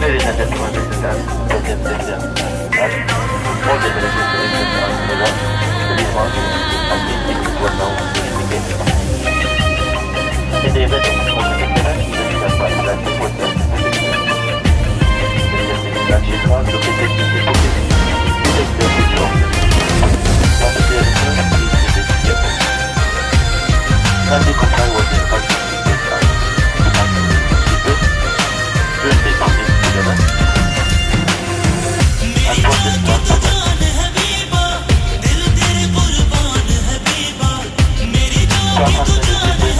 Ladies and gentlemen, this is all the villages to enter the Anguilla, the response has been taken to now indicated. In the event of a smoke incident, the result by electric was then the extraction card located in the booking. Take the picture of the but the return is in the vehicle. Kindly comply with the instructions in this time. You have to keep it. During the meeting together. And for this one, if you are traveling with any we will provide you with everything. Please ensure that the seats are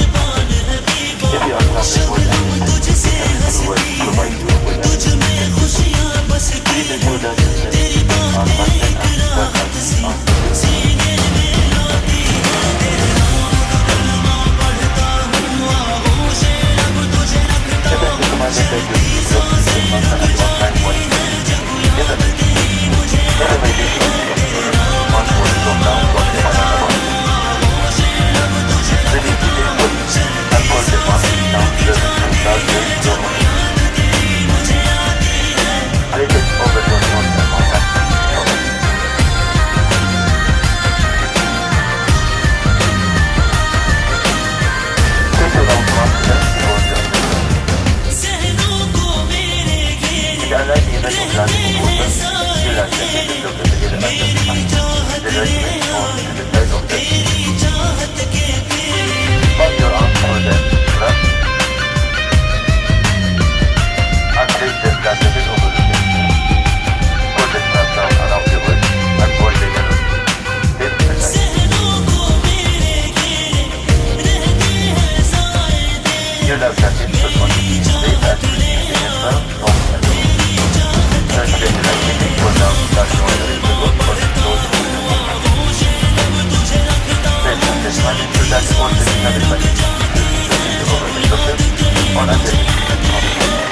fastened and seatbelts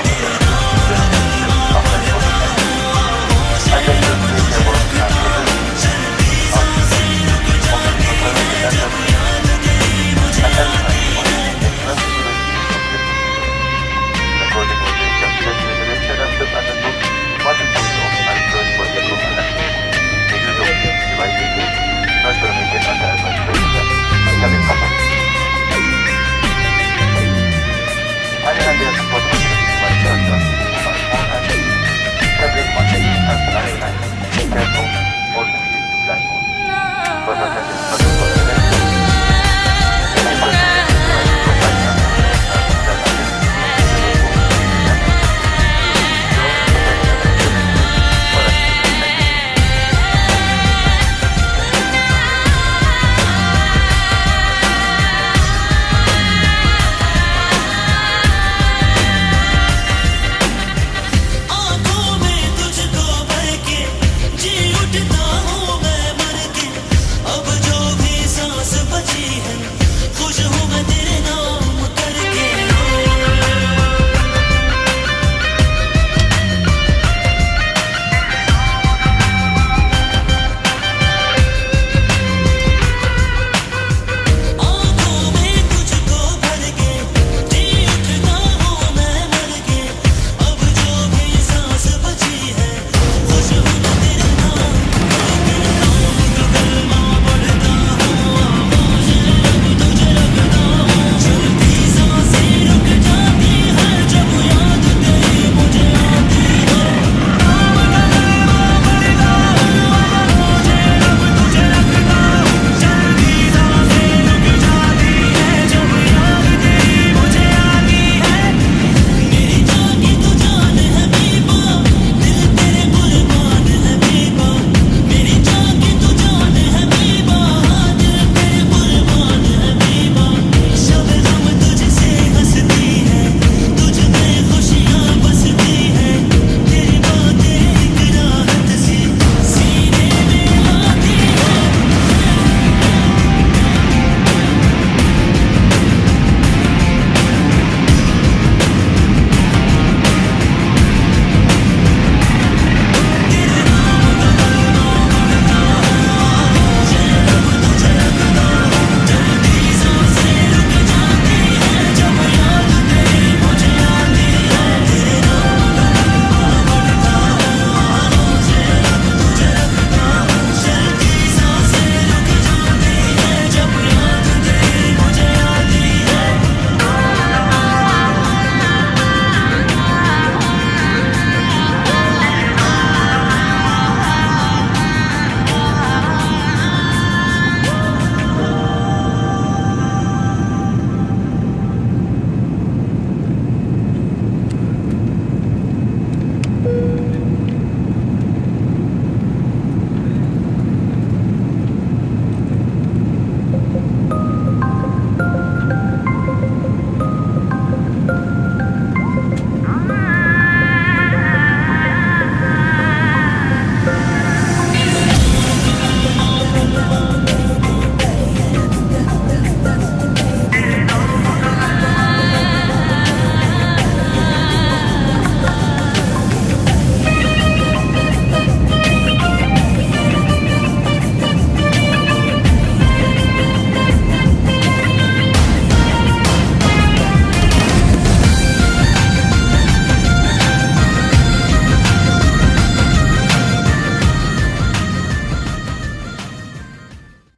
are careful.